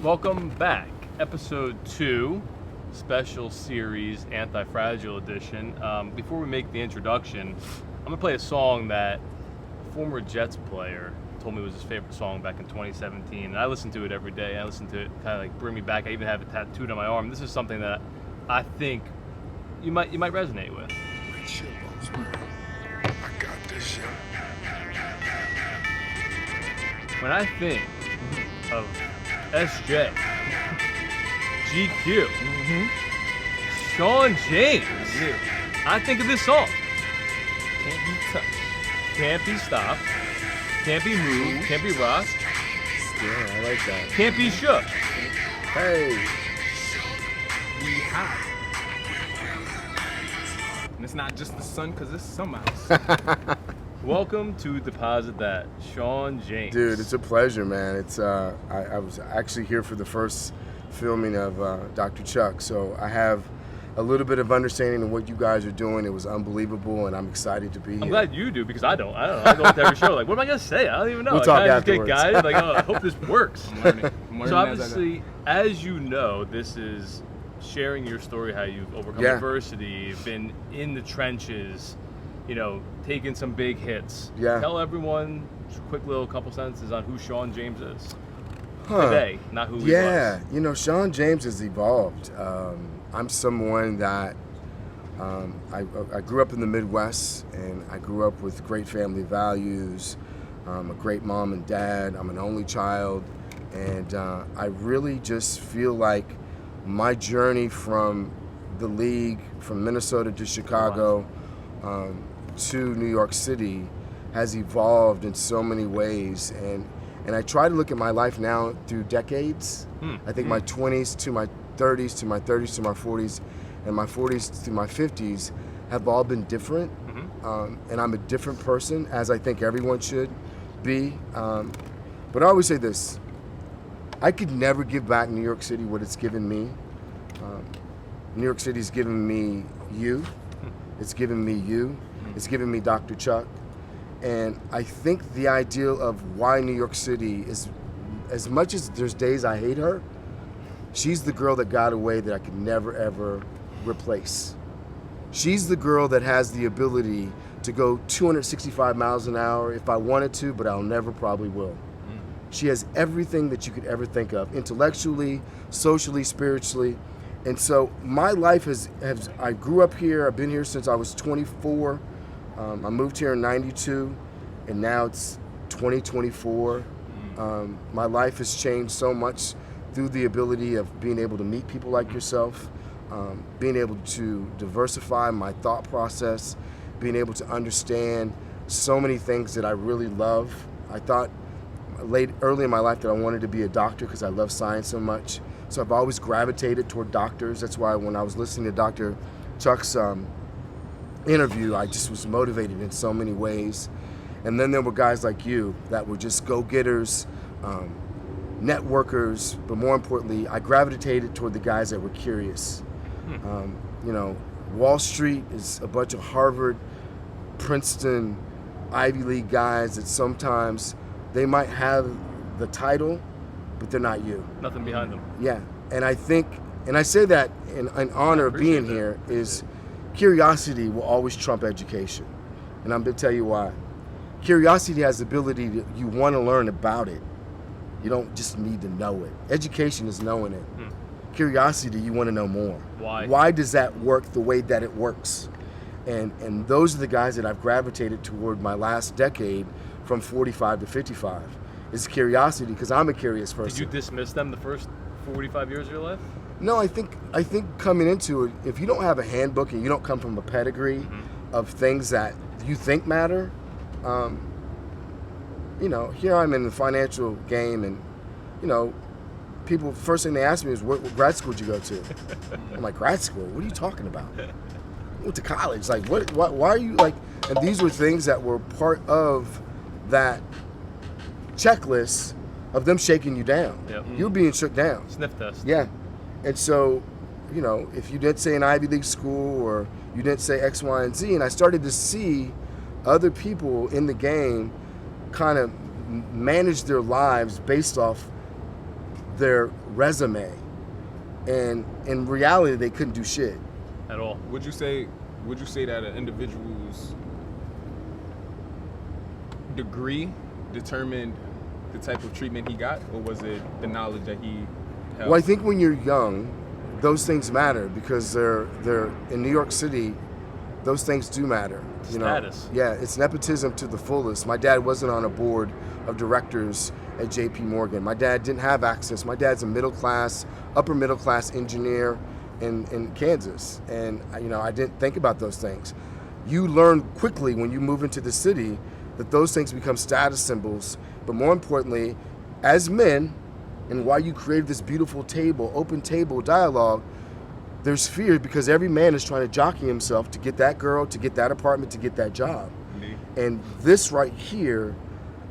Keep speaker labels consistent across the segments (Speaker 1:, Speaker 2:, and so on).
Speaker 1: Welcome back. Episode 2, special series, Anti-Fragile Edition. Before we make the introduction, I'm going to play a song that a former Jets player told me was his favorite song back in 2017. And I listen to it every day. I listen to it kind of like bring me back. I even have it tattooed on my arm. This is something that I think you might resonate with.
Speaker 2: I got this shit.
Speaker 1: When I think of SJ, GQ, Sean James, I think of this song. Can't be touched, can't be stopped, can't be moved, can't be rocked.
Speaker 3: Yeah, I like that.
Speaker 1: Can't be shook.
Speaker 3: Hey.
Speaker 2: We high. And it's not just the sun, because it's summer house.
Speaker 1: Welcome to Deposit That, Sean James.
Speaker 3: Dude, it's a pleasure, man. It's I was actually here for the first filming of Dr. Chuck, so I have a little bit of understanding of what you guys are doing. It was unbelievable, and I'm excited to be here.
Speaker 1: I'm glad you do, because I don't know. I go into every show like, what am I gonna say? I don't even know.
Speaker 3: We'll
Speaker 1: Like,
Speaker 3: talk
Speaker 1: I just get
Speaker 3: afterwards.
Speaker 1: guided. Like, oh, I hope this works.
Speaker 2: I'm learning
Speaker 1: So
Speaker 2: as I go.
Speaker 1: obviously, as you know, this is sharing your story, how you've overcome
Speaker 3: Yeah.
Speaker 1: adversity, been in the trenches, you know, taking some big hits.
Speaker 3: Yeah.
Speaker 1: Tell everyone a quick little couple sentences on who Sean James is
Speaker 3: Huh.
Speaker 1: today, not who he
Speaker 3: Yeah,
Speaker 1: was.
Speaker 3: you know, Sean James has evolved. I'm someone that I grew up in the Midwest, and I grew up with great family values, a great mom and dad. I'm an only child, and I really just feel like my journey from the league, from Minnesota to Chicago, to New York City, has evolved in so many ways, and I try to look at my life now through decades. I think my 20s to my 30s to my 30s to my 40s and my 40s to my 50s have all been different, and I'm a different person, as I think everyone should be. But I always say this: I could never give back New York City what it's given me. New York City's given me you. It's given me you. It's given me Dr. Chuck. And I think the ideal of why New York City is, as much as there's days I hate her, she's the girl that got away that I could never, ever replace. She's the girl that has the ability to go 265 miles an hour if I wanted to, but I'll never probably will. She has everything that you could ever think of, intellectually, socially, spiritually. And so my life I grew up here. I've been here since I was 24. I moved here in 92, and now it's 2024. My life has changed so much through the ability of being able to meet people like yourself, being able to diversify my thought process, being able to understand so many things that I really love. I thought early in my life that I wanted to be a doctor because I love science so much. So I've always gravitated toward doctors. That's why when I was listening to Dr. Chuck's interview, I just was motivated in so many ways. And then there were guys like you that were just go-getters, networkers, but more importantly, I gravitated toward the guys that were curious. You know, Wall Street is a bunch of Harvard, Princeton, Ivy League guys that sometimes they might have the title, but they're not you.
Speaker 1: Nothing behind them.
Speaker 3: Yeah, and I think, and I say that in honor of being here, is curiosity will always trump education. And I'm gonna tell you why. Curiosity has the ability to, you want to learn about it. You don't just need to know it. Education is knowing it. Curiosity, you want to know more.
Speaker 1: Why?
Speaker 3: Why does that work the way that it works? And those are the guys that I've gravitated toward my last decade from 45 to 55. Is curiosity, because I'm a curious person.
Speaker 1: Did you dismiss them the first 45 years of your life?
Speaker 3: No, I think coming into it, if you don't have a handbook and you don't come from a pedigree of things that you think matter, you know, here I'm in the financial game, and you know, people, first thing they ask me is, what grad school did you go to? I'm like, grad school? What are you talking about? I went to college. Like, what? Why are you like? And these were things that were part of that checklist of them shaking you down.
Speaker 1: Yep.
Speaker 3: You're being shook down.
Speaker 1: Sniff test.
Speaker 3: Yeah. And so, you know, if you didn't say an Ivy League school or you didn't say X, Y, and Z, and I started to see other people in the game kind of manage their lives based off their resume, and in reality they couldn't do shit.
Speaker 1: At all.
Speaker 2: Would you say that an individual's degree determined the type of treatment he got, or was it the knowledge that he held?
Speaker 3: Well, I think when you're young, those things matter because they're in New York City. Those things do matter. You know?
Speaker 1: Status.
Speaker 3: Yeah, it's nepotism to the fullest. My dad wasn't on a board of directors at J.P. Morgan. My dad didn't have access. My dad's a upper middle class engineer in Kansas, and I didn't think about those things. You learn quickly when you move into the city that those things become status symbols. But more importantly, as men, and why you created this beautiful table, open table dialogue, there's fear because every man is trying to jockey himself to get that girl, to get that apartment, to get that job.
Speaker 2: Indeed.
Speaker 3: And this right here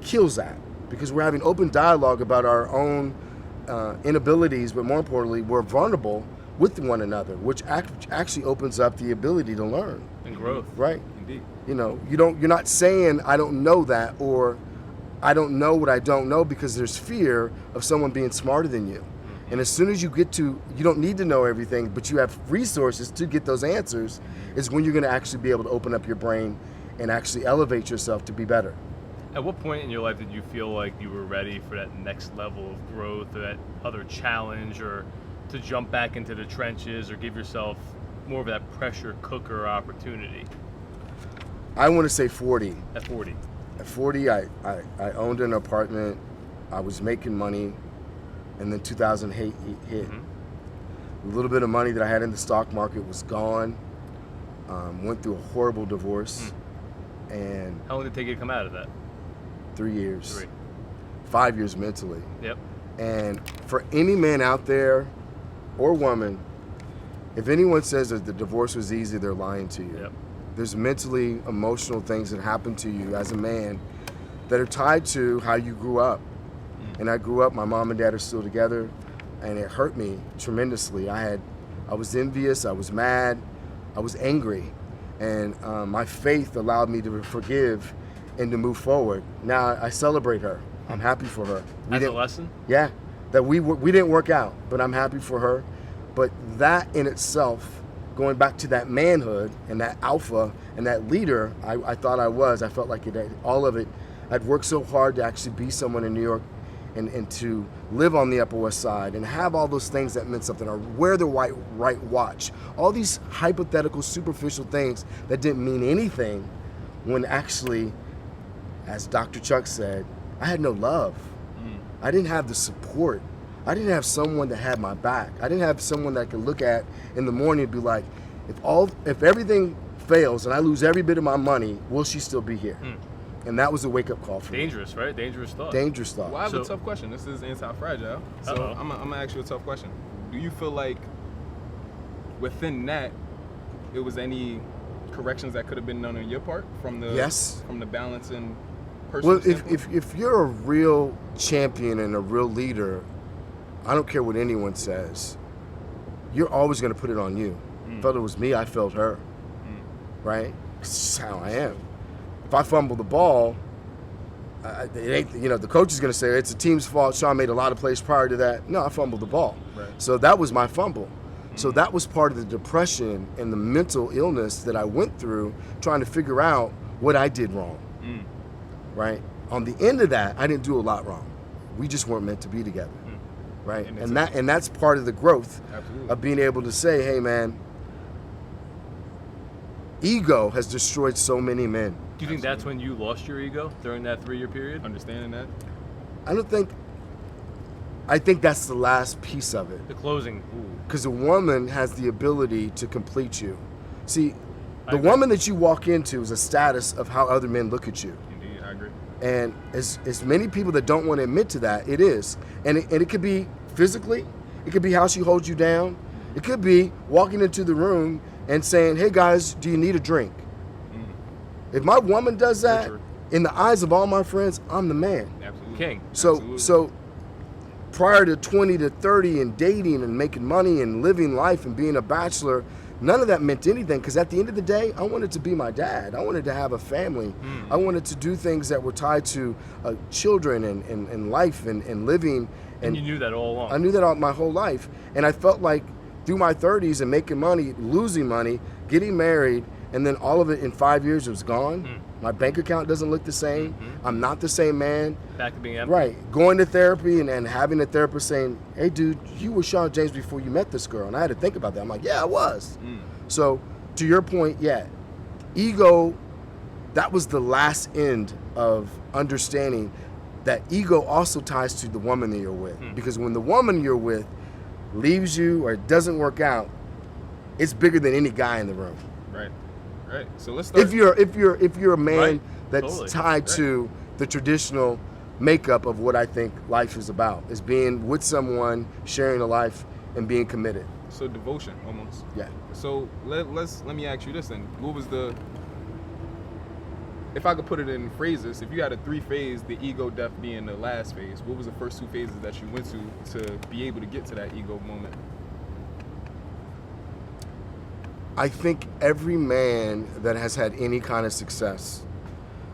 Speaker 3: kills that because we're having open dialogue about our own inabilities, but more importantly, we're vulnerable with one another, which actually opens up the ability to learn.
Speaker 1: And growth.
Speaker 3: Right?
Speaker 2: Indeed.
Speaker 3: You're not saying I don't know that, or I don't know what I don't know, because there's fear of someone being smarter than you. And as soon as you don't need to know everything, but you have resources to get those answers, is when you're going to actually be able to open up your brain and actually elevate yourself to be better.
Speaker 1: At what point in your life did you feel like you were ready for that next level of growth, or that other challenge, or to jump back into the trenches, or give yourself more of that pressure cooker opportunity?
Speaker 3: I want to say 40.
Speaker 1: At 40.
Speaker 3: At 40, I owned an apartment. I was making money. And then 2008 hit. A little bit of money that I had in the stock market was gone. Went through a horrible divorce. And
Speaker 1: How long did it take you to come out of that?
Speaker 3: 3 years.
Speaker 1: 3.
Speaker 3: 5 years mentally.
Speaker 1: Yep.
Speaker 3: And for any man out there or woman, if anyone says that the divorce was easy, they're lying to you.
Speaker 1: Yep.
Speaker 3: There's mentally, emotional things that happen to you as a man that are tied to how you grew up. And I grew up, my mom and dad are still together, and it hurt me tremendously. I was envious, I was mad, I was angry. And my faith allowed me to forgive and to move forward. Now I celebrate her. I'm happy for her.
Speaker 1: As a lesson?
Speaker 3: Yeah, that we didn't work out, but I'm happy for her. But that in itself, going back to that manhood and that alpha and that leader, I thought I was. I felt like all of it. I'd worked so hard to actually be someone in New York and to live on the Upper West Side and have all those things that meant something, or wear the right watch. All these hypothetical, superficial things that didn't mean anything when actually, as Dr. Chuck said, I had no love. I didn't have the support. I didn't have someone that had my back. I didn't have someone that I could look at in the morning and be like, if everything fails and I lose every bit of my money, will she still be here? And that was a wake-up call for me.
Speaker 1: Dangerous, right? Dangerous thought.
Speaker 3: Dangerous thought.
Speaker 2: Well, I have a tough question. This is anti-fragile. So I'm gonna ask you a tough question. Do you feel like within that, it was any corrections that could have been done on your part from the balance and personal standpoint?
Speaker 3: if you're a real champion and a real leader, I don't care what anyone says, you're always going to put it on you. Felt it was me, I felt her. Right? This is how I am. If I fumble the ball, it ain't, the coach is going to say it's the team's fault. Sean made a lot of plays prior to that. No, I fumbled the ball.
Speaker 2: Right.
Speaker 3: So that was my fumble. So that was part of the depression and the mental illness that I went through trying to figure out what I did wrong. Right? On the end of that, I didn't do a lot wrong. We just weren't meant to be together. Right? And that's part of the growth of being able to say, hey man, ego has destroyed so many men.
Speaker 1: Do you think that's when you lost your ego during that 3-year period?
Speaker 2: Understanding that?
Speaker 3: I think that's the last piece of it.
Speaker 1: The closing.
Speaker 3: Because a woman has the ability to complete you. See, the woman that you walk into is a status of how other men look at you.
Speaker 2: Indeed, I agree.
Speaker 3: And as many people that don't want to admit to that, it is. And it could be physically, it could be how she holds you down, it could be walking into the room and saying, hey guys, do you need a drink? If my woman does that, in the eyes of all my friends, I'm the man.
Speaker 2: Absolutely.
Speaker 1: King.
Speaker 3: So prior to 20 to 30 and dating and making money and living life and being a bachelor, none of that meant anything, because at the end of the day, I wanted to be my dad. I wanted to have a family. I wanted to do things that were tied to children and life and living.
Speaker 1: And you knew that all along.
Speaker 3: I knew that all my whole life. And I felt like through my 30s and making money, losing money, getting married, and then all of it in 5 years was gone. My bank account doesn't look the same. I'm not the same man.
Speaker 1: Back to being empty.
Speaker 3: Right. Going to therapy and having a therapist saying, hey, dude, you were Sean James before you met this girl. And I had to think about that. I'm like, yeah, I was. So to your point, yeah, ego, that was the last end of understanding that ego also ties to the woman that you're with. Because when the woman you're with leaves you or it doesn't work out, it's bigger than any guy in the room.
Speaker 2: Right. So let's start.
Speaker 3: If you're a man
Speaker 1: Right.
Speaker 3: that's
Speaker 1: Totally.
Speaker 3: tied to the traditional makeup of what I think life is about, is being with someone, sharing a life, and being committed.
Speaker 2: So devotion, almost.
Speaker 3: Yeah.
Speaker 2: So let me ask you this then. What was if I could put it in phrases, if you had a 3-phase, the ego death being the last phase, what was the first 2 phases that you went to be able to get to that ego moment?
Speaker 3: I think every man that has had any kind of success,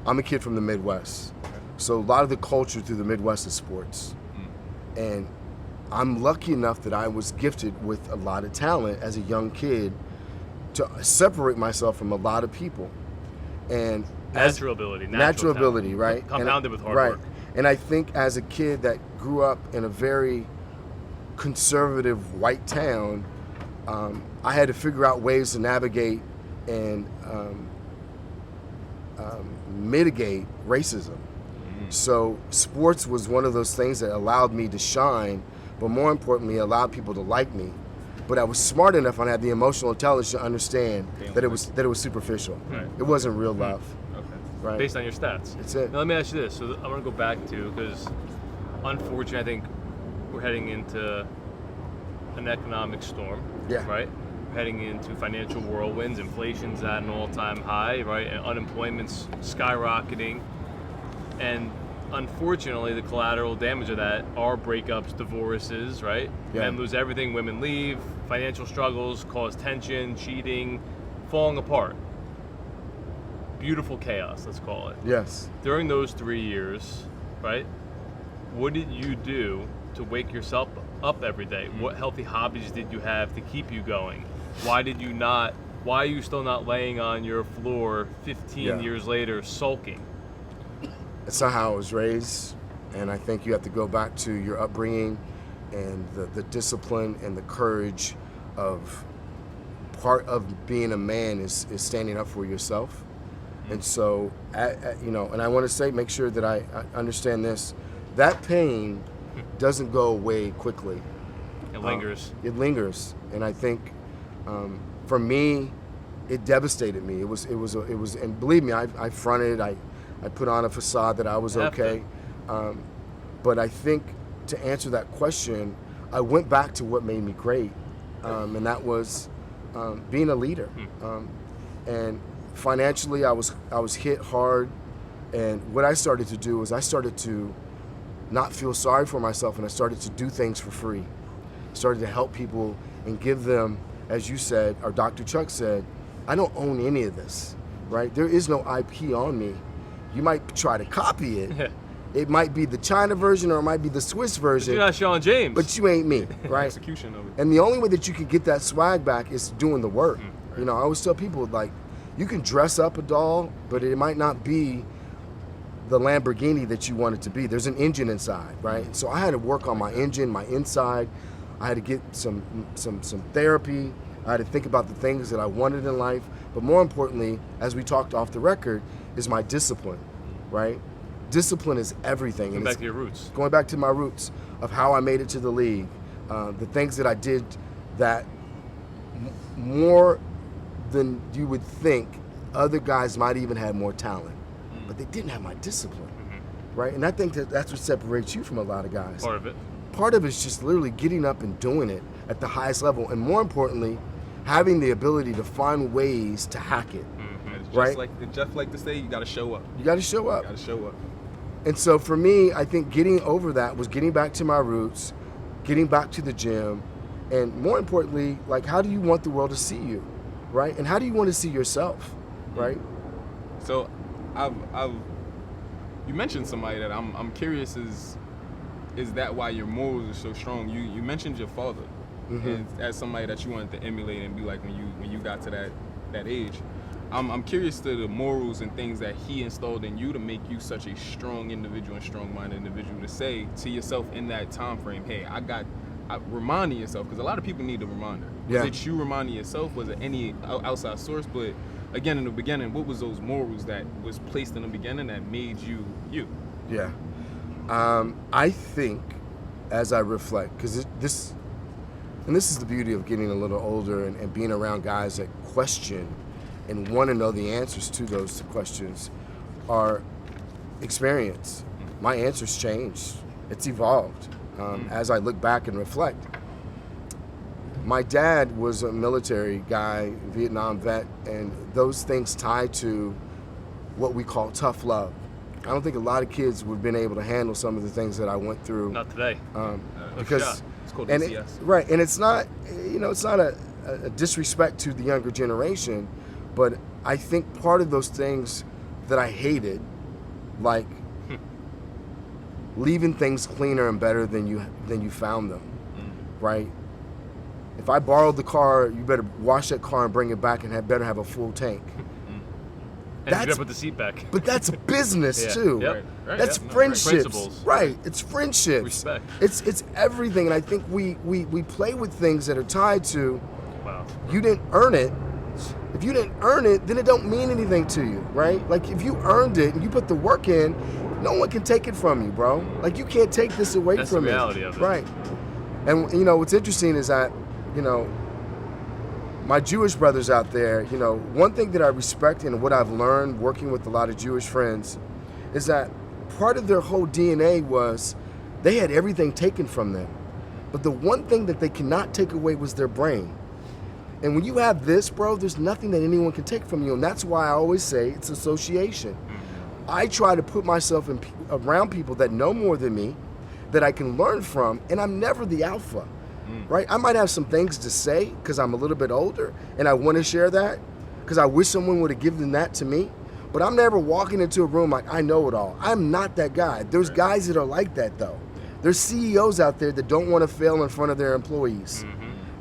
Speaker 3: I'm a kid from the Midwest, so a lot of the culture through the Midwest is sports. And I'm lucky enough that I was gifted with a lot of talent as a young kid to separate myself from a lot of people. And
Speaker 1: Natural ability.
Speaker 3: Natural
Speaker 1: talent.
Speaker 3: ability, right?
Speaker 1: Compounded with hard
Speaker 3: right.
Speaker 1: work.
Speaker 3: And I think as a kid that grew up in a very conservative white town, I had to figure out ways to navigate and mitigate racism. So sports was one of those things that allowed me to shine, but more importantly, allowed people to like me. But I was smart enough and I had the emotional intelligence to understand that it was superficial.
Speaker 1: Right.
Speaker 3: It wasn't real love.
Speaker 2: Okay.
Speaker 3: Right.
Speaker 1: Based on your stats.
Speaker 3: That's it.
Speaker 1: Now let me ask you this. So I want to go back to, because unfortunately I think we're heading into an economic storm.
Speaker 3: Yeah.
Speaker 1: Right? We're heading into financial whirlwinds. Inflation's at an all-time high, right? And unemployment's skyrocketing. And unfortunately, the collateral damage of that are breakups, divorces, right?
Speaker 3: Yeah.
Speaker 1: Men lose everything, women leave, financial struggles cause tension, cheating, falling apart. Beautiful chaos, let's call it.
Speaker 3: Yes.
Speaker 1: During those 3 years, right, what did you do to wake yourself up every day? What healthy hobbies did you have to keep you going? Why are you still not laying on your floor 15 years later sulking?
Speaker 3: It's not how I was raised, and I think you have to go back to your upbringing and the discipline and the courage of part of being a man is standing up for yourself. And so, and I want to say, make sure that I understand this, that pain doesn't go away quickly.
Speaker 1: It lingers.
Speaker 3: It lingers, and I think for me, it devastated me. It was, and believe me, I fronted. I put on a facade that I was okay. But I think to answer that question, I went back to what made me great, and that was being a leader. And financially, I was hit hard, and what I started to do was I started to not feel sorry for myself, and I started to do things for free. Started to help people and give them, as you said, or Dr. Chuck said, I don't own any of this, right? There is no IP on me. You might try to copy it. It might be the China version or it might be the Swiss version.
Speaker 1: But you're not Sean James.
Speaker 3: But you ain't me, right?
Speaker 2: Execution of it.
Speaker 3: And the only way that you can get that swag back is doing the work. Right. You know, I always tell people, like, you can dress up a doll, but it might not be the Lamborghini that you want it to be. There's an engine inside, right? So I had to work on my engine, my inside. I had to get some therapy. I had to think about the things that I wanted in life. But more importantly, as we talked off the record, is my discipline, right? Discipline is everything.
Speaker 1: Going back to your roots.
Speaker 3: Going back to my roots of how I made it to the league, the things that I did that more than you would think other guys might even have more talent, but they didn't have my discipline, right? And I think that's what separates you from a lot of guys.
Speaker 1: Part of it.
Speaker 3: Part of it's just literally getting up and doing it at the highest level, and more importantly, having the ability to find ways to hack it. Right?
Speaker 2: Like Jeff like to say, you got to show up.
Speaker 3: You got to show up.
Speaker 2: You got to show up.
Speaker 3: And so for me, I think getting over that was getting back to my roots, getting back to the gym, and more importantly, like, how do you want the world to see you? right? And how do you want to see yourself, right?
Speaker 2: So, you mentioned somebody that I'm curious is that why your morals are so strong? You mentioned your father as somebody that you wanted to emulate and be like when you got to that age. I'm curious to the morals and things that he installed in you to make you such a strong individual and strong-minded individual to say to yourself in that time frame, hey, reminding yourself, because a lot of people need a reminder. Was it you reminding yourself? Was it any outside source? But again, in the beginning, what was those morals that was placed in the beginning that made you you?
Speaker 3: Yeah. I think as I reflect, because this is the beauty of getting a little older and being around guys that question and want to know the answers to those questions, are experience. My answers changed. It's evolved. As I look back and reflect. My dad was a military guy, Vietnam vet, and those things tie to what we call tough love. I don't think a lot of kids would have been able to handle some of the things that I went through.
Speaker 1: Not today.
Speaker 3: Because
Speaker 2: it's called DCS.
Speaker 3: Right, and it's not, it's not a disrespect to the younger generation, but I think part of those things that I hated, like leaving things cleaner and better than you found them, right? If I borrowed the car, you better wash that car and bring it back and better have a full tank.
Speaker 1: And you gotta put the seat back.
Speaker 3: But that's business too.
Speaker 1: Yep.
Speaker 2: Right.
Speaker 3: That's friendships.
Speaker 1: Right.
Speaker 3: It's friendships.
Speaker 1: Respect.
Speaker 3: It's everything, and I think we play with things that are tied to.
Speaker 1: Wow.
Speaker 3: You didn't earn it. If you didn't earn it, then it don't mean anything to you, right? Like if you earned it and you put the work in, no one can take it from you, bro. Like you can't take this away
Speaker 1: That's
Speaker 3: from
Speaker 1: the
Speaker 3: me.
Speaker 1: reality of it.
Speaker 3: Right. And what's interesting is that, my Jewish brothers out there, one thing that I respect and what I've learned working with a lot of Jewish friends is that part of their whole DNA was they had everything taken from them. But the one thing that they cannot take away was their brain. And when you have this, bro, there's nothing that anyone can take from you. And that's why I always say it's association. I try to put myself around people that know more than me, that I can learn from, and I'm never the alpha. Right? I might have some things to say because I'm a little bit older and I want to share that because I wish someone would have given that to me. But I'm never walking into a room like I know it all. I'm not that guy. There's guys that are like that though. There's CEOs out there that don't want to fail in front of their employees.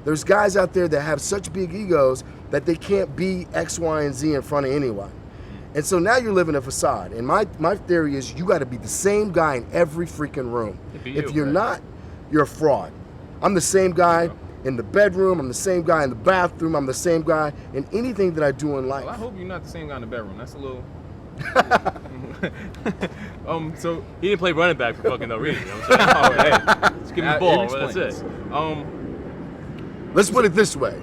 Speaker 3: There's guys out there that have such big egos that they can't be X, Y, and Z in front of anyone. And so now you're living a facade. And my theory is you got to be the same guy in every freaking room. If you're not, you're a fraud. I'm the same guy in the bedroom. I'm the same guy in the bathroom. I'm the same guy in anything that I do in life.
Speaker 2: Well, I hope you're not the same guy in the bedroom. That's a little... So
Speaker 1: he didn't play running back for fucking no reason. Hey, let's give him the ball. That's it.
Speaker 3: Let's put it this way.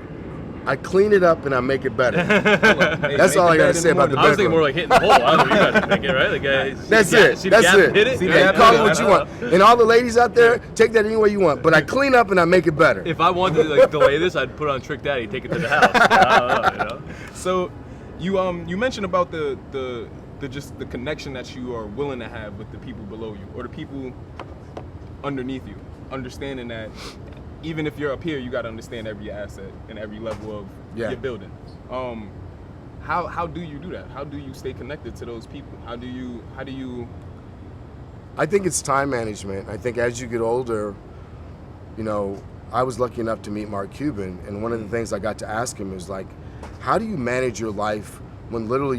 Speaker 3: I clean it up and I make it better. That's all I gotta say about the bedroom.
Speaker 1: I was thinking more like hitting the hole. I don't know what you guys think, right? The guy,
Speaker 3: That's it.
Speaker 1: Hit it.
Speaker 3: Hey, call it what you want. And all the ladies out there, take that any way you want. But I clean up and I make it better.
Speaker 1: If I wanted to delay this, I'd put on Trick Daddy, take it to the house. I don't know.
Speaker 2: So, you mentioned about the connection that you are willing to have with the people below you or the people underneath you, understanding that. Even if you're up here, you got to understand every asset and every level of your building. How do you do that? How do you stay connected to those people? How do you?
Speaker 3: I think it's time management. I think as you get older, I was lucky enough to meet Mark Cuban, and one of the things I got to ask him is like, how do you manage your life when literally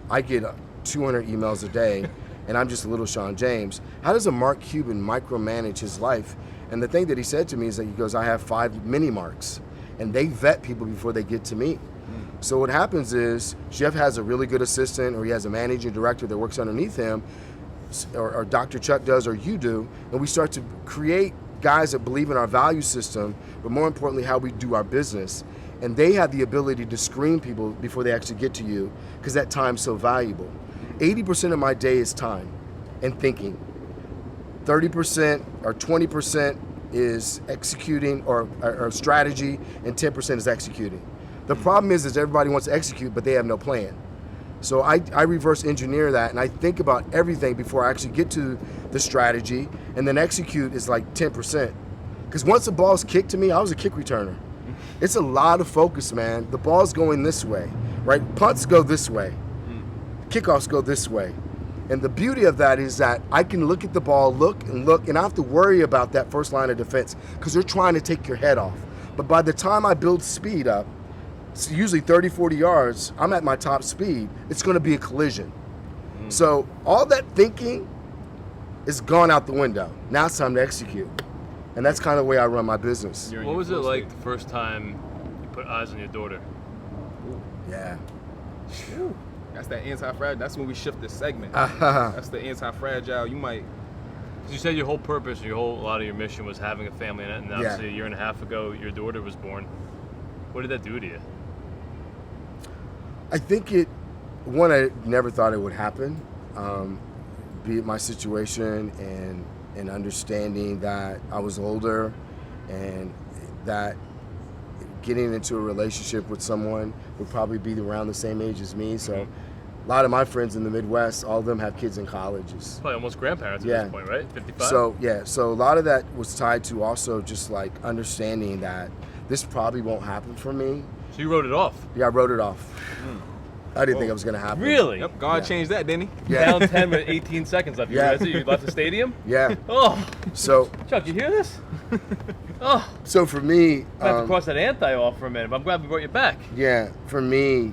Speaker 3: I get 200 emails a day, and I'm just a little Sean James. How does a Mark Cuban micromanage his life? And the thing that he said to me is that he goes, I have 5 mini Marks, and they vet people before they get to me. So what happens is Jeff has a really good assistant, or he has a managing director that works underneath him, or Dr. Chuck does, or you do, and we start to create guys that believe in our value system, but more importantly, how we do our business. And they have the ability to screen people before they actually get to you, because that time's so valuable. 80% of my day is time and thinking. 30% or 20% is executing or strategy, and 10% is executing. The problem is everybody wants to execute, but they have no plan. So I reverse engineer that, and I think about everything before I actually get to the strategy, and then execute is like 10%. Because once the ball's kicked to me, I was a kick returner. It's a lot of focus, man. The ball's going this way, right? Punts go this way. Kickoffs go this way. And the beauty of that is that I can look at the ball, look, and I don't have to worry about that first line of defense because they're trying to take your head off. But by the time I build speed up, it's usually 30, 40 yards, I'm at my top speed, it's going to be a collision. So all that thinking is gone out the window. Now it's time to execute. And that's kind of the way I run my business.
Speaker 1: What was it like the first time you put eyes on your daughter?
Speaker 3: Yeah.
Speaker 2: Ooh. That's that anti-fragile. That's when we shift the segment. That's the anti-fragile. You might.
Speaker 1: Because you said your whole purpose, a lot of your mission was having a family in it, and obviously a year and a half ago, your daughter was born. What did that do to you?
Speaker 3: I think I never thought it would happen. Be it my situation and understanding that I was older and that getting into a relationship with someone would probably be around the same age as me. So a lot of my friends in the Midwest, all of them have kids in colleges.
Speaker 1: Probably almost grandparents at this point, right? 55?
Speaker 3: So a lot of that was tied to also just like understanding that this probably won't happen for me.
Speaker 1: So you wrote it off?
Speaker 3: Yeah, I wrote it off. I didn't think it was going to happen.
Speaker 1: Really?
Speaker 2: Yep, God changed that, didn't he?
Speaker 3: Yeah.
Speaker 1: Down 10 with 18 seconds left. You left the stadium?
Speaker 3: Yeah.
Speaker 1: Oh.
Speaker 3: So
Speaker 1: Chuck, you hear this? Oh.
Speaker 3: So for me,
Speaker 1: I have to cross that anti off for a minute, but I'm glad we brought you back.
Speaker 3: Yeah, for me,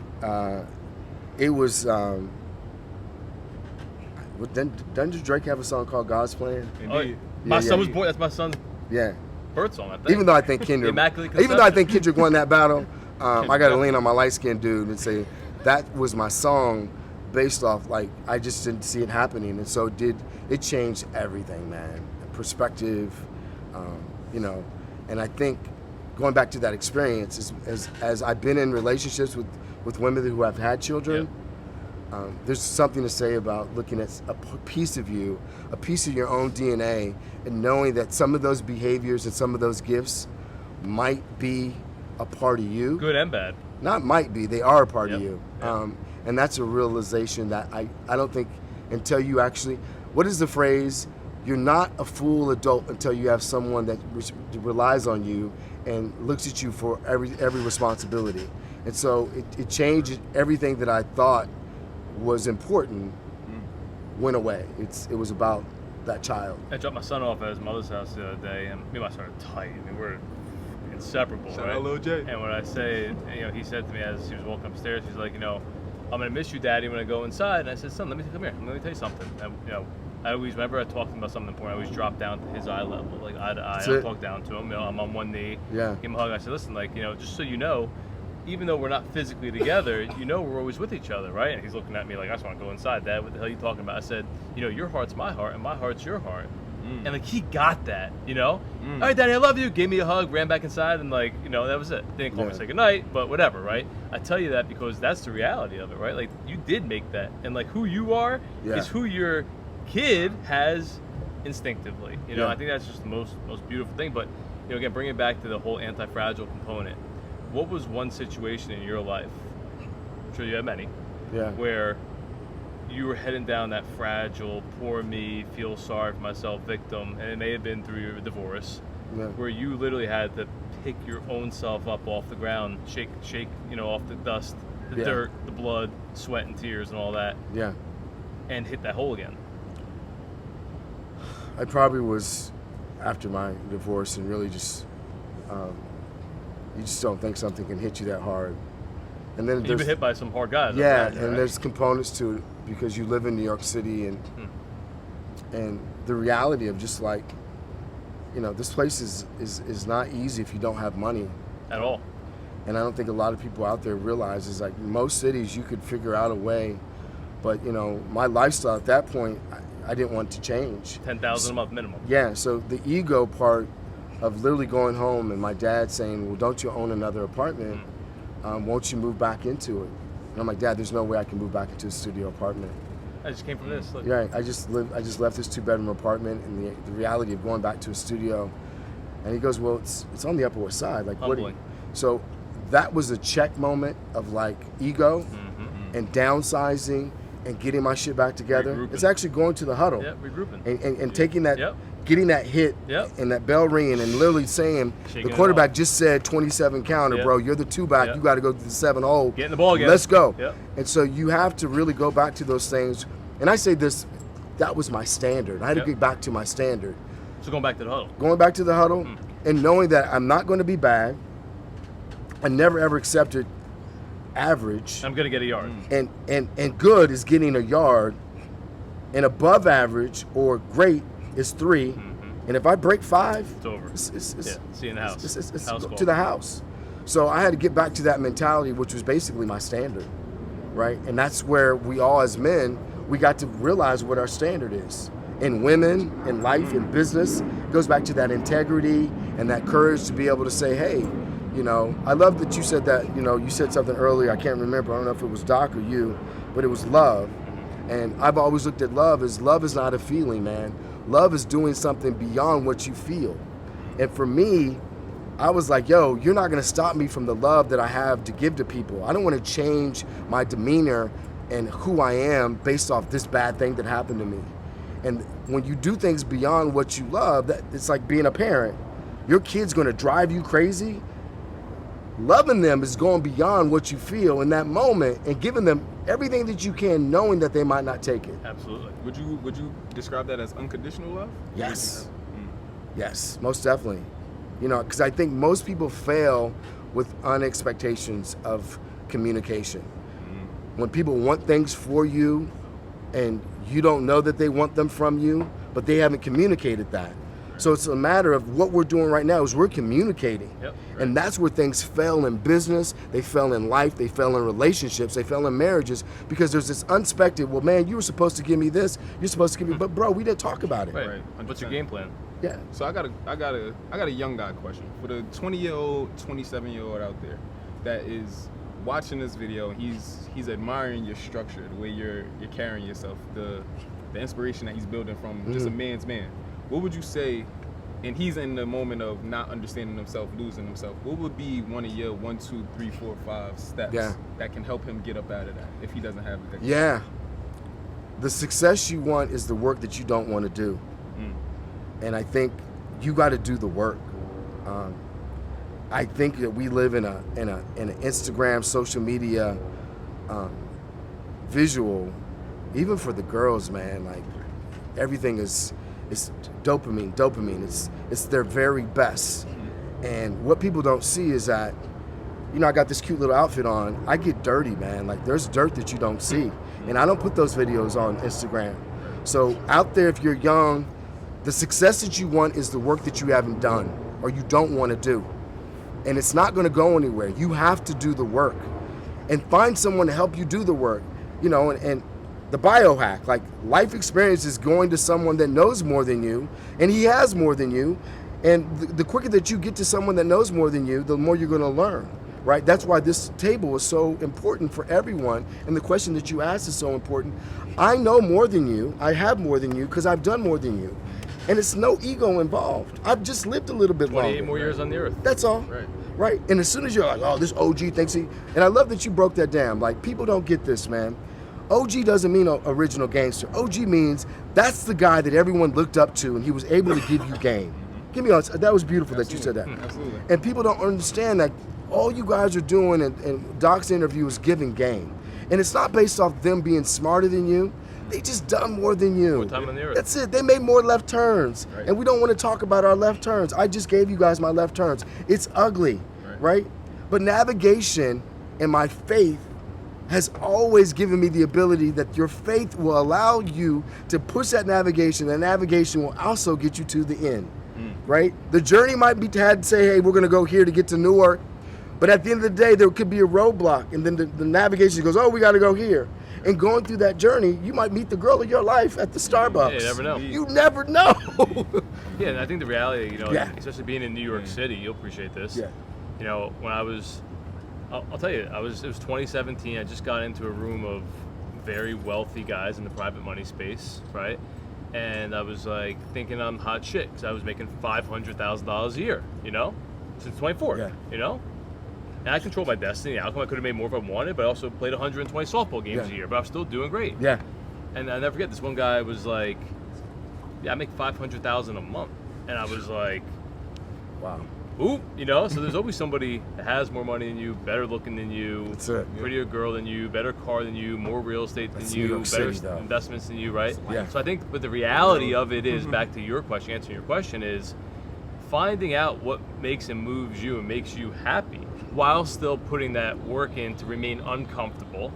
Speaker 3: it was. Doesn't Drake have a song called God's Plan?
Speaker 2: Indeed.
Speaker 1: My son was born. That's my son's birth song, I think.
Speaker 3: Even though I think Kendrick won that battle, I got to lean on my light-skinned dude and say that was my song, based off like I just didn't see it happening, and so it changed everything, man. Perspective, and I think going back to that experience as I've been in relationships with women who have had children. There's something to say about looking at a piece of you, a piece of your own DNA, and knowing that some of those behaviors and some of those gifts might be a part of you.
Speaker 1: Good and bad.
Speaker 3: Not might be, they are a part of you. And that's a realization that I don't think until you actually, what is the phrase? You're not a full adult until you have someone that relies on you and looks at you for every responsibility. And so it changed everything that I thought was important went away. It was about that child.
Speaker 1: I dropped my son off at his mother's house the other day, and me and my son are tight. I mean, we're inseparable,
Speaker 2: Shout
Speaker 1: right?
Speaker 2: out Lil J.
Speaker 1: And when I say, he said to me as he was walking upstairs, he's like, I'm gonna miss you, Daddy, when I go inside. And I said, son, come here. Let me tell you something. And, I always, whenever I talk to him about something important, I always drop down to his eye level, like eye to eye. I talk down to him. I'm on one knee.
Speaker 3: Yeah.
Speaker 1: Give him a hug. I said, listen, just so you know, even though we're not physically together, we're always with each other, right? And he's looking at me like, I just want to go inside, Dad. What the hell are you talking about? I said, your heart's my heart, and my heart's your heart. And he got that, All right, Daddy, I love you. Gave me a hug, ran back inside, and that was it. Didn't call me to say goodnight, but whatever, right? I tell you that because that's the reality of it, right? Like, you did make that, and who you are is who your kid has instinctively. I think that's just the most beautiful thing. But again, bringing it back to the whole anti-fragile component. What was one situation in your life, I'm sure you had many, where you were heading down that fragile, poor me, feel sorry for myself victim, and it may have been through your divorce, where you literally had to pick your own self up off the ground, shake, off the dust, the dirt, the blood, sweat and tears and all that, and hit that hole again?
Speaker 3: I probably was after my divorce and really just, you just don't think something can hit you that hard. And then
Speaker 1: you've been hit by some hard guys.
Speaker 3: Yeah, and there's components to it because you live in New York City and the reality of just like, this place is not easy if you don't have money.
Speaker 1: At all.
Speaker 3: And I don't think a lot of people out there realize is like most cities you could figure out a way, but my lifestyle at that point, I didn't want to change.
Speaker 1: $10,000 a month minimum.
Speaker 3: Yeah, so the ego part of literally going home and my dad saying, well, don't you own another apartment? Won't you move back into it? And I'm like, Dad, there's no way I can move back into a studio apartment.
Speaker 1: I just came from this. Look.
Speaker 3: Yeah, I just left this 2-bedroom apartment and the reality of going back to a studio. And he goes, well, it's on the Upper West Side. Like,
Speaker 1: humbling.
Speaker 3: So that was a check moment of like ego and downsizing and getting my shit back together.
Speaker 1: Regrouping.
Speaker 3: It's actually going to the huddle.
Speaker 1: Yeah, regrouping.
Speaker 3: And taking that getting that hit and that bell ringing and literally saying the quarterback just said 27 counter, bro. You're the 2-back. You got to go to the 7 hole.
Speaker 1: Get in the ball again.
Speaker 3: Let's go.
Speaker 1: Yep.
Speaker 3: And so you have to really go back to those things. And I say this, that was my standard. I had to get back to my standard.
Speaker 1: So going back to the huddle. Going
Speaker 3: back to the huddle and knowing that I'm not going to be bad. I never ever accepted average.
Speaker 1: I'm going to get a yard.
Speaker 3: And good is getting a yard. And above average or great is 3. And if I break 5,
Speaker 1: it's over. See you in the house.
Speaker 3: It's to the house. So I had to get back to that mentality, which was basically my standard, right? And that's where we all as men, we got to realize what our standard is. In women, in life, in business, it goes back to that integrity and that courage to be able to say, hey, you know, I love that you said that, you know, you said something earlier, I can't remember, I don't know if it was Doc or you, but it was love. And I've always looked at love as love is not a feeling, man. Love is doing something beyond what you feel. And for me, I was like, yo, you're not gonna stop me from the love that I have to give to people. I don't wanna change my demeanor and who I am based off this bad thing that happened to me. And when you do things beyond what you love, that it's like being a parent. Your kid's gonna drive you crazy. Loving them is going beyond what you feel in that moment and giving them everything that you can, knowing that they might not take it.
Speaker 1: Absolutely.
Speaker 2: Would you describe that as unconditional love?
Speaker 3: Yes. Yes, most definitely. You know, because I think most people fail with unexpectations of communication. When people want things for you and you don't know that they want them from you, but they haven't communicated that. So it's a matter of what we're doing right now is we're communicating. And that's where things fail in business, they fail in life, they fail in relationships, they fail in marriages, because there's this unexpected, well, man, you were supposed to give me this, you're supposed to give me, but bro, we didn't talk about it.
Speaker 1: Right. What's your game plan?
Speaker 3: Yeah.
Speaker 2: So I got a young guy question. For the 20-year-old, 27-year-old out there that is watching this video, he's admiring your structure, the way you're carrying yourself, the inspiration that he's building from just a man's man. What would you say, and he's in the moment of not understanding himself, losing himself, what would be one of your 1, 2, 3, 4, 5 steps that can help him get up out of that if he doesn't have it?
Speaker 3: Yeah. The success you want is the work that you don't want to do. And I think you got to do the work. I think that we live in an Instagram, social media visual, even for the girls, man, like everything is dopamine. It's their very best. And what people don't see is that, you know, I got this cute little outfit on. I get dirty, man. Like there's dirt that you don't see. And I don't put those videos on Instagram. So out there, if you're young, the success that you want is the work that you haven't done or you don't want to do. And it's not going to go anywhere. You have to do the work and find someone to help you do the work, you know, and the biohack, like life experience is going to someone that knows more than you and he has more than you. And the quicker that you get to someone that knows more than you, the more you're going to learn, right? That's why this table is so important for everyone. And the question that you asked is so important. I know more than you. I have more than you because I've done more than you. And it's no ego involved. I've just lived a little bit longer.
Speaker 1: 28 more years on the earth.
Speaker 3: That's all. Right. And as soon as you're like, oh, this OG thinks he, and I love that you broke that down. Like, people don't get this, man. OG doesn't mean original gangster. OG means that's the guy that everyone looked up to and he was able to give you game. Give me honest. That was beautiful that you said that.
Speaker 2: Absolutely.
Speaker 3: And people don't understand that all you guys are doing in Doc's interview is giving game. And it's not based off them being smarter than you. They just done more than you.
Speaker 1: More time on the earth.
Speaker 3: That's it. They made more left turns. And we don't want to talk about our left turns. I just gave you guys my left turns. It's ugly, right? But navigation and my faith has always given me the ability that your faith will allow you to push that navigation. And navigation will also get you to the end, right? The journey might be had to say, hey, we're going to go here to get to Newark. But at the end of the day, there could be a roadblock. And then the navigation goes, oh, we got to go here. And going through that journey, you might meet the girl of your life at the Starbucks.
Speaker 1: Yeah, you never know.
Speaker 3: You never know.
Speaker 1: Yeah, and I think the reality, you know, especially being in New York City, you'll appreciate this.
Speaker 3: Yeah.
Speaker 1: You know, when I was, I'll tell you, it was 2017. I just got into a room of very wealthy guys in the private money space, right? And I was like thinking I'm hot shit because I was making $500,000 a year, you know, since 24, you know? And I control my destiny. The outcome, I could have made more if I wanted, but I also played 120 softball games a year, but I'm still doing great.
Speaker 3: Yeah.
Speaker 1: And I never forget, this one guy was like, yeah, I make $500,000 a month. And I was like,
Speaker 3: wow.
Speaker 1: Ooh, you know, so there's always somebody that has more money than you, better looking than you,
Speaker 3: That's it.
Speaker 1: prettier girl than you, better car than you, more real estate than
Speaker 3: That's
Speaker 1: you,
Speaker 3: New York
Speaker 1: better
Speaker 3: City,
Speaker 1: investments than you, right?
Speaker 3: Yeah.
Speaker 1: So I think, but the reality of it is, back to your question, answering your question, is finding out what makes and moves you and makes you happy while still putting that work in to remain uncomfortable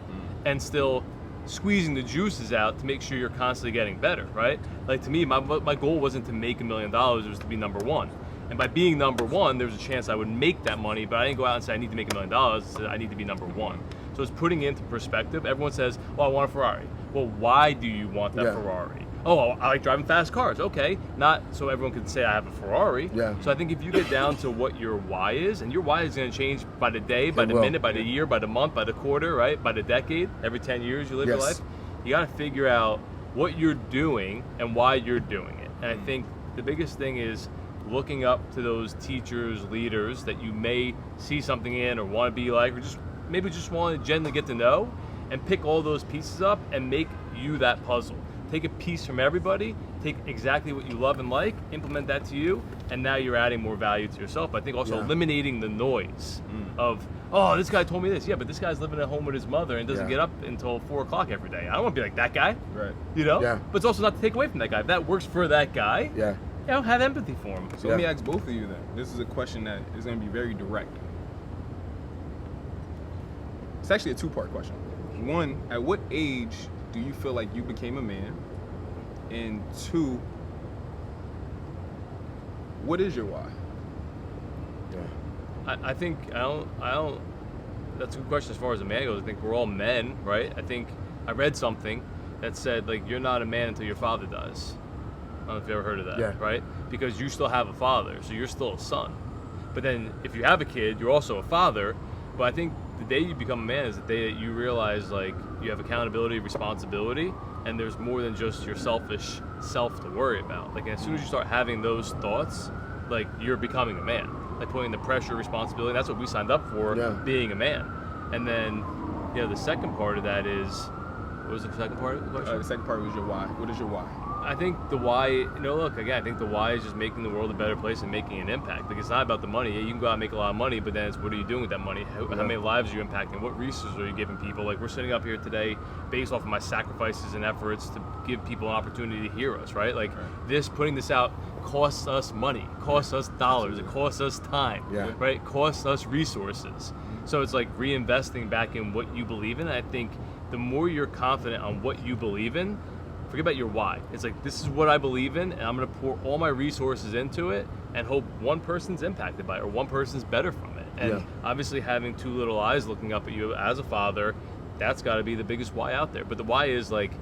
Speaker 1: and still squeezing the juices out to make sure you're constantly getting better, right? Like to me, my goal wasn't to make $1 million, it was to be number one. And by being number one, there's a chance I would make that money, but I didn't go out and say I need to make $1 million. I said I need to be number one. So it's putting into perspective. Everyone says, "Oh, I want a Ferrari." Well, why do you want that Ferrari? Oh, I like driving fast cars. Okay, not so everyone can say I have a Ferrari.
Speaker 3: Yeah.
Speaker 1: So I think if you get down to what your why is, and your why is going to change by the day, by the minute, by the year, by the month, by the quarter, right? By the decade, every 10 years you live your life. You got to figure out what you're doing and why you're doing it. And I think the biggest thing is looking up to those teachers, leaders that you may see something in or want to be like, or just maybe just want to genuinely get to know, and pick all those pieces up and make you that puzzle. Take a piece from everybody, take exactly what you love and like, implement that to you, and now you're adding more value to yourself. I think also eliminating the noise of, oh, this guy told me this. Yeah, but this guy's living at home with his mother and doesn't get up until 4 o'clock every day. I don't want to be like that guy.
Speaker 2: Right.
Speaker 1: You know?
Speaker 3: Yeah.
Speaker 1: But it's also not to take away from that guy. If that works for that guy, you know, have empathy for him.
Speaker 2: So let me ask both of you then. This is a question that is going to be very direct. It's actually a two-part question. One, at what age do you feel like you became a man? And two, what is your why?
Speaker 1: I think I don't. That's a good question as far as a man goes. I think we're all men, right? I think I read something that said like you're not a man until your father dies. I don't know if you ever heard of that, right? Because you still have a father, so you're still a son. But then if you have a kid, you're also a father. But I think the day you become a man is the day that you realize like you have accountability, responsibility, and there's more than just your selfish self to worry about. Like as soon as you start having those thoughts, like you're becoming a man. Like putting the pressure, responsibility, that's what we signed up for, being a man. And then, you know, the second part of that is, what was the second part of the question?
Speaker 2: The second part was your why. What is your why?
Speaker 1: I think the why, you know, look, again, I think the why is just making the world a better place and making an impact. Like, it's not about the money. Yeah, you can go out and make a lot of money, but then it's what are you doing with that money? How many lives are you impacting? What resources are you giving people? Like, we're sitting up here today based off of my sacrifices and efforts to give people an opportunity to hear us, right? Like, putting this out costs us money, costs us dollars, it costs us time, right? It costs us resources. So it's like reinvesting back in what you believe in. I think the more you're confident on what you believe in, forget about your why. It's like, this is what I believe in, and I'm going to pour all my resources into it and hope one person's impacted by it or one person's better from it. And obviously having two little eyes looking up at you as a father, that's got to be the biggest why out there. But the why is like,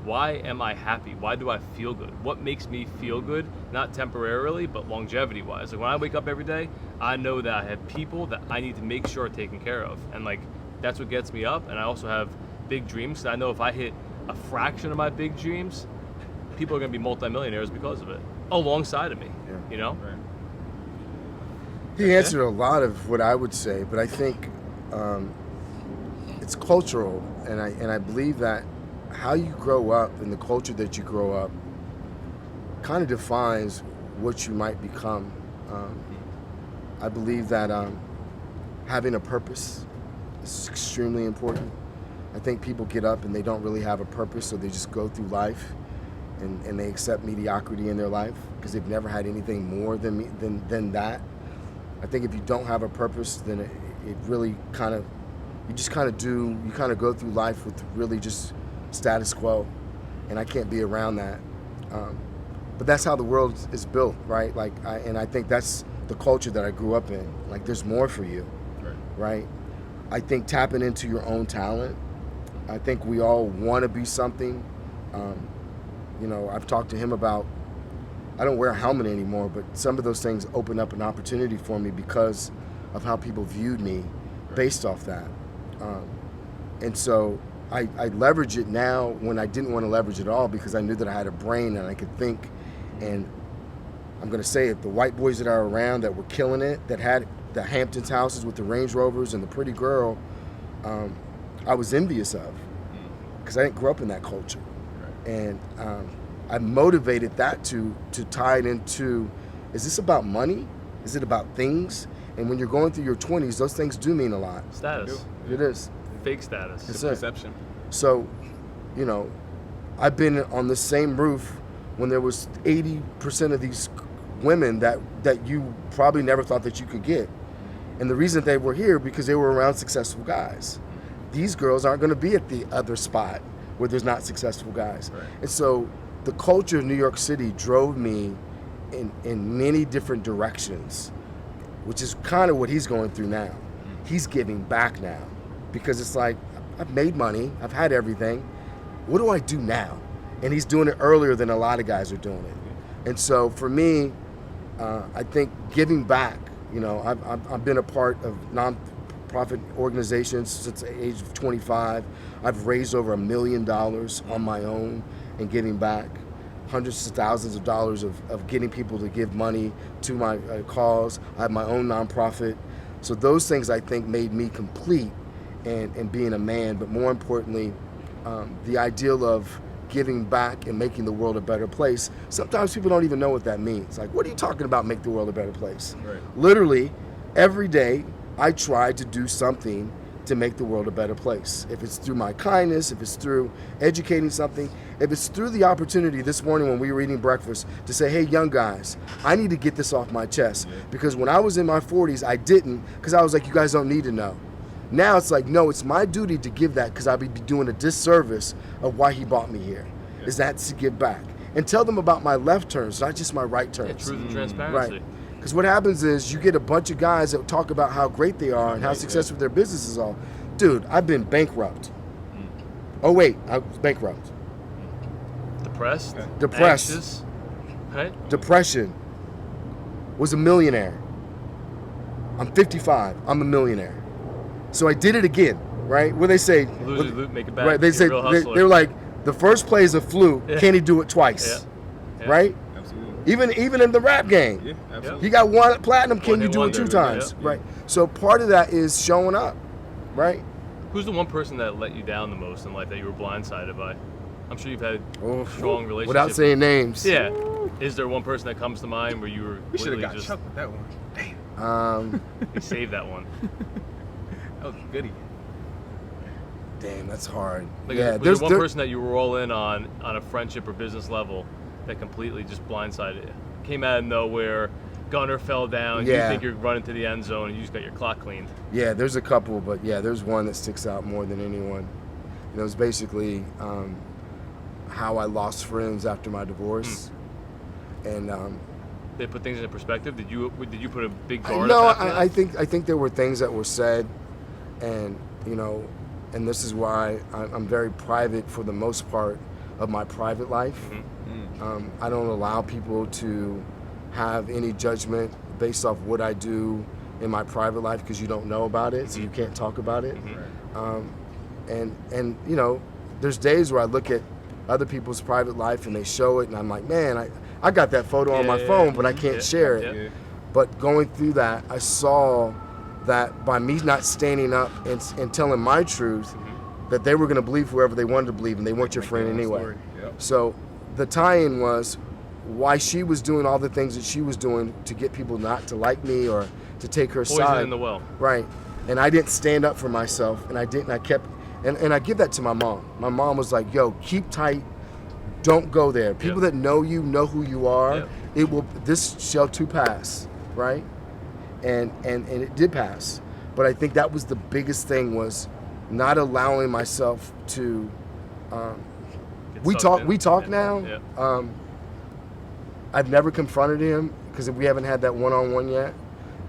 Speaker 1: why am I happy? Why do I feel good? What makes me feel good? Not temporarily, but longevity-wise. Like when I wake up every day, I know that I have people that I need to make sure are taken care of. And like, that's what gets me up. And I also have big dreams. And I know if I hit a fraction of my big dreams, people are going to be multimillionaires because of it, alongside of me, you know?
Speaker 2: Right.
Speaker 3: He answered a lot of what I would say, but I think it's cultural, and I believe that how you grow up and the culture that you grow up kind of defines what you might become. I believe that having a purpose is extremely important. I think people get up and they don't really have a purpose, so they just go through life and they accept mediocrity in their life because they've never had anything more than that. I think if you don't have a purpose, then it really kind of, you go through life with really just status quo, and I can't be around that. But that's how the world is built, right? Like, I think that's the culture that I grew up in. Like, there's more for you, right? I think tapping into your own talent. I think we all want to be something. You know, I've talked to him about, I don't wear a helmet anymore, but some of those things opened up an opportunity for me because of how people viewed me based off that. And so I leverage it now when I didn't want to leverage it all because I knew that I had a brain and I could think. And I'm going to say it, the white boys that are around that were killing it, that had the Hamptons houses with the Range Rovers and the pretty girl, I was envious of because I didn't grow up in that culture. And I motivated that to tie it into, is this about money? Is it about things? And when you're going through your 20s, those things do mean a lot.
Speaker 1: Status.
Speaker 3: It is.
Speaker 1: Fake status.
Speaker 2: It's perception.
Speaker 3: So, you know, I've been on the same roof when there was 80% of these women that you probably never thought that you could get. And the reason they were here because they were around successful guys. These girls aren't going to be at the other spot where there's not successful guys.
Speaker 2: Right.
Speaker 3: And so the culture of New York City drove me in many different directions, which is kind of what he's going through now. He's giving back now because it's like, I've made money, I've had everything. What do I do now? And he's doing it earlier than a lot of guys are doing it. And so for me, I think giving back, you know, I've been a part of non-profit organizations since the age of 25. I've raised over $1 million on my own and giving back. Hundreds of thousands of dollars of getting people to give money to my cause. I have my own nonprofit. So those things I think made me complete and being a man, but more importantly, the ideal of giving back and making the world a better place. Sometimes people don't even know what that means. Like, what are you talking about, make the world a better place?
Speaker 2: Right.
Speaker 3: Literally, every day I try to do something to make the world a better place. If it's through my kindness, if it's through educating something, if it's through the opportunity this morning when we were eating breakfast to say, hey, young guys, I need to get this off my chest.
Speaker 2: Yeah.
Speaker 3: Because when I was in my 40s, I didn't, because I was like, you guys don't need to know. Now it's like, no, it's my duty to give that because I'll be doing a disservice of why he brought me here.
Speaker 2: Yeah.
Speaker 3: Is that to give back. And tell them about my left turns, not just my right
Speaker 1: Yeah,
Speaker 3: turns.
Speaker 1: truth and transparency.
Speaker 3: Right. Because what happens is you get a bunch of guys that talk about how great they are and how
Speaker 2: Right,
Speaker 3: successful their businesses are. Dude, I've been bankrupt. Oh wait, I was bankrupt.
Speaker 1: Depressed.
Speaker 3: Depressed.
Speaker 1: Anxious. Right?
Speaker 3: Depression. Was a millionaire. I'm 55. I'm a millionaire. So I did it again, right? Where they say,
Speaker 1: Lose your loot, make it back.
Speaker 3: right? They
Speaker 1: You're
Speaker 3: say
Speaker 1: a real hustler.
Speaker 3: they're like, the first play is a fluke.
Speaker 1: Yeah.
Speaker 3: Can he do it twice?
Speaker 1: Yeah. Yeah.
Speaker 3: Right?
Speaker 2: Absolutely.
Speaker 3: Even in the rap game.
Speaker 2: Yeah, absolutely.
Speaker 3: He got one platinum. Can
Speaker 1: One
Speaker 3: you
Speaker 1: hit
Speaker 3: do it
Speaker 1: wonder,
Speaker 3: 2 times?
Speaker 1: yeah.
Speaker 3: Right. So part of that is showing up, right?
Speaker 1: Who's the one person that let you down the most in life that you were blindsided by? I'm sure you've had strong relationships.
Speaker 3: Without saying names.
Speaker 1: Yeah. Is there one person that comes to mind where you were
Speaker 2: We should have
Speaker 1: completely
Speaker 2: got
Speaker 1: just
Speaker 2: Chuck with that one. Damn.
Speaker 1: you saved that one?
Speaker 2: That was a goodie.
Speaker 3: Damn, that's hard.
Speaker 1: Like,
Speaker 3: yeah,
Speaker 1: was there one person that you were all in on a friendship or business level that completely just blindsided you? Came out of nowhere, gunner fell down, you
Speaker 3: Yeah.
Speaker 1: think you're running to the end zone and you just got your clock cleaned.
Speaker 3: Yeah, there's a couple, but yeah, there's one that sticks out more than anyone. It was basically how I lost friends after my divorce, and
Speaker 1: They put things into perspective. Did you put a big guard
Speaker 3: no,
Speaker 1: up after that?
Speaker 3: I think there were things that were said, and and this is why I'm very private for the most part of my private life. I don't allow people to have any judgment based off what I do in my private life because you don't know about it, so you can't talk about it. And there's days where I look at other people's private life and they show it, and I'm like, man, I got that photo on my phone, but I can't share it.
Speaker 1: Yeah.
Speaker 3: But going through that, I saw that by me not standing up and telling my truth, that they were going to believe whoever they wanted to believe, and they weren't your friend anyway.
Speaker 2: Yep.
Speaker 3: So the tie-in was why she was doing all the things that she was doing to get people not to like me or to take her
Speaker 1: Poison
Speaker 3: side.
Speaker 1: in the well.
Speaker 3: Right. And I didn't stand up for myself, and I kept, and I give that to my mom. My mom was like, yo, keep tight, don't go there. People that know you know who you are. This shall too pass, right? And it did pass. But I think that was the biggest thing, was not allowing myself to, we talk now.
Speaker 1: Yeah.
Speaker 3: I've never confronted him because we haven't had that one-on-one yet.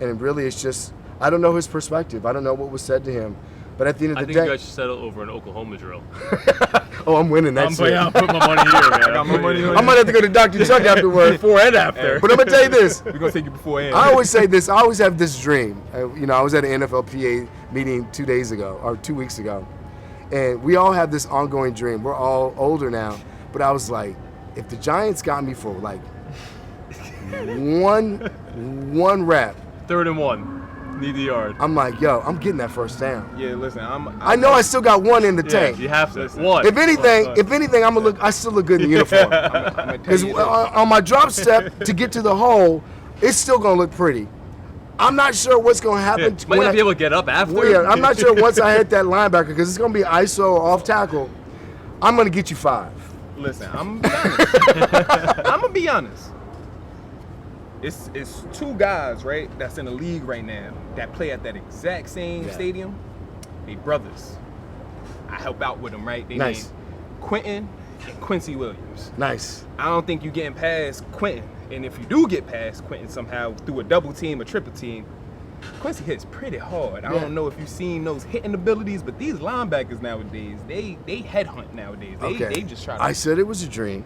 Speaker 3: And really it's just, I don't know his perspective. I don't know what was said to him. But at the end of the
Speaker 1: I
Speaker 3: day,
Speaker 1: think you guys should settle over an Oklahoma drill.
Speaker 3: oh, I'm winning that shit.
Speaker 1: I'll put my money here, man.
Speaker 2: I got my money on
Speaker 3: I might have to go to Dr. Chuck afterward.
Speaker 1: Before and after.
Speaker 3: But I'm gonna tell you this.
Speaker 2: We're gonna take you before and.
Speaker 3: I always say this. I always have this dream. I was at an NFLPA meeting 2 weeks ago, and we all have this ongoing dream. We're all older now, but I was like, if the Giants got me for like one rep,
Speaker 1: 3rd and 1. Need the yard.
Speaker 3: I'm like, yo, I'm getting that first down.
Speaker 2: Yeah, listen,
Speaker 3: I know I still got one in the
Speaker 1: Yeah,
Speaker 3: tank.
Speaker 1: you have to.
Speaker 2: Listen.
Speaker 1: One.
Speaker 3: If anything, I still look good in the uniform. Because on my drop step to get to the hole, it's still gonna look pretty. I'm not sure what's gonna happen.
Speaker 1: Might not be able to get up after.
Speaker 3: Well, yeah, I'm not sure once I hit that linebacker because it's gonna be ISO off tackle. I'm gonna get you 5.
Speaker 2: Listen, I'm gonna be honest. It's 2 guys, right, that's in the league right now that play at that exact same stadium. They brothers. I help out with them, right? They
Speaker 3: Nice.
Speaker 2: named Quentin and Quincy Williams.
Speaker 3: Nice.
Speaker 2: I don't think you getting past Quentin. And if you do get past Quentin somehow through a double team or triple team, Quincy hits pretty hard. I don't know if you've seen those hitting abilities, but these linebackers nowadays, they headhunt nowadays. They just try to.
Speaker 3: I said it was a dream.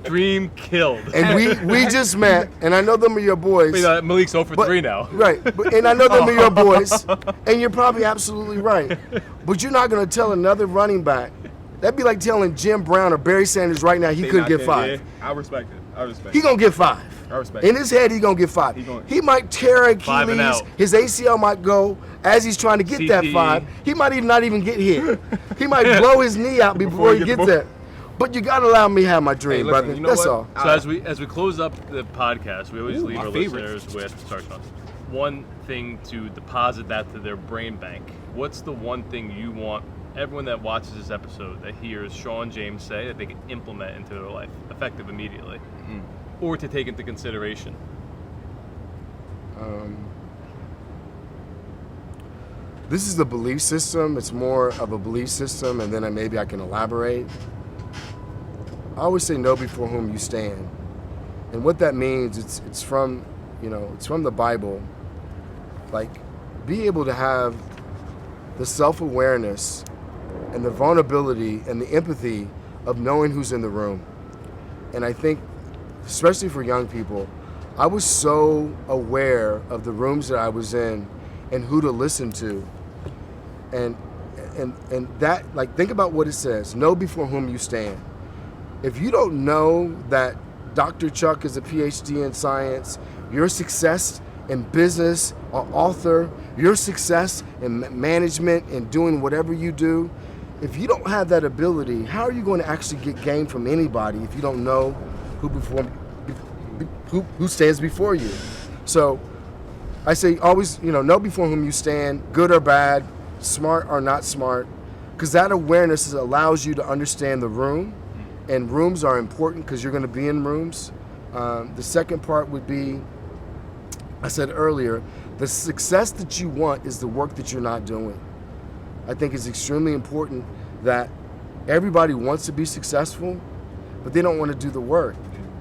Speaker 1: Dream killed.
Speaker 3: And we just met, and I know them are your boys.
Speaker 1: Wait, Malik's 0 for 3 now.
Speaker 3: Right, and I know them are your boys, and you're probably absolutely right. But you're not going to tell another running back. That'd be like telling Jim Brown or Barry Sanders right now he couldn't get 5.
Speaker 2: Yeah, I respect it.
Speaker 3: He going to get 5.
Speaker 2: I respect
Speaker 3: In
Speaker 2: it.
Speaker 3: his head, he going to get 5. He might tear
Speaker 1: 5 and
Speaker 3: Achilles.
Speaker 1: out.
Speaker 3: His ACL might go as he's trying to get that
Speaker 1: CTE.
Speaker 3: 5. He might not even get hit. He might blow his knee out before he gets there. But you got to allow me to have my dream,
Speaker 2: listen,
Speaker 3: brother.
Speaker 2: you know
Speaker 3: That's
Speaker 2: what?
Speaker 3: all.
Speaker 1: So as we close up the podcast, we always leave
Speaker 2: my
Speaker 1: our
Speaker 2: favorites.
Speaker 1: listeners with one thing to deposit that to their brain bank. What's the one thing you want everyone that watches this episode that hears Sean James say that they can implement into their life, effective immediately, or to take into consideration?
Speaker 3: This is the belief system. It's more of a belief system, and then maybe I can elaborate. I always say know before whom you stand. And what that means, it's from the Bible. Like, be able to have the self-awareness and the vulnerability and the empathy of knowing who's in the room. And I think, especially for young people, I was so aware of the rooms that I was in and who to listen to. And that, like, think about what it says, know before whom you stand. If you don't know that Dr. Chuck is a PhD in science, your success in business, or author, your success in management and doing whatever you do, if you don't have that ability, how are you going to actually get gain from anybody if you don't know who stands before you? So I say always, know before whom you stand, good or bad, smart or not smart, because that awareness allows you to understand the room, and rooms are important because you're going to be in rooms. The second part would be, I said earlier, the success that you want is the work that you're not doing. I think it's extremely important that everybody wants to be successful, but they don't want to do the work,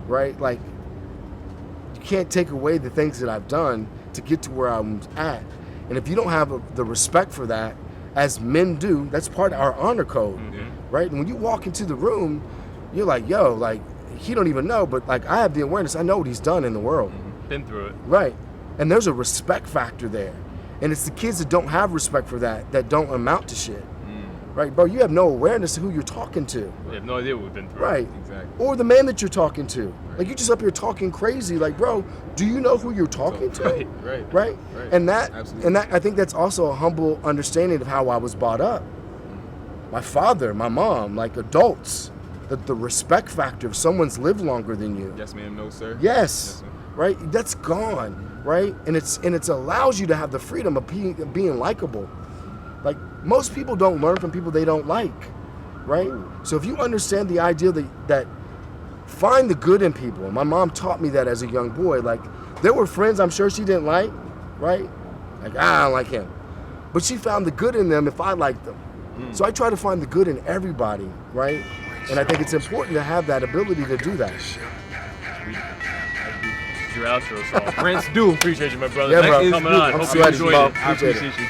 Speaker 3: right? Like, you can't take away the things that I've done to get to where I'm at. And if you don't have the respect for that, as men do, that's part of our honor code, right? And when you walk into the room, you're like, yo, like, he don't even know, but like, I have the awareness, I know what he's done in the world.
Speaker 1: Been through it.
Speaker 3: Right. And there's a respect factor there. And it's the kids that don't have respect for that don't amount to shit. Right, bro, you have no awareness of who you're talking to.
Speaker 1: You have no idea what we've been through.
Speaker 3: Right.
Speaker 2: Exactly.
Speaker 3: Or the man that you're talking to. Like, you just up here talking crazy. Like, bro, do you know who you're talking to? Right. And that, I think that's also a humble understanding of how I was brought up. My father, my mom, like adults, the respect factor of someone's lived longer than you.
Speaker 2: Yes, ma'am. No, sir.
Speaker 3: Yes.
Speaker 2: Ma'am.
Speaker 3: Right. That's gone. Right. And it allows you to have the freedom of being likable. Like, most people don't learn from people they don't like, right? Ooh. So if you understand the idea that find the good in people. My mom taught me that as a young boy. Like, there were friends I'm sure she didn't like, right? Like, I don't like him. But she found the good in them if I liked them. So I try to find the good in everybody, right? And I think it's important to have that ability to do that.
Speaker 1: Your outro song.
Speaker 2: Prince do.
Speaker 1: Appreciate you, my brother.
Speaker 3: Yeah,
Speaker 1: Thanks
Speaker 3: bro.
Speaker 1: for coming on.
Speaker 3: I'm
Speaker 1: Hope you
Speaker 3: sweaty,
Speaker 1: enjoyed
Speaker 3: bro.
Speaker 1: it. I appreciate you.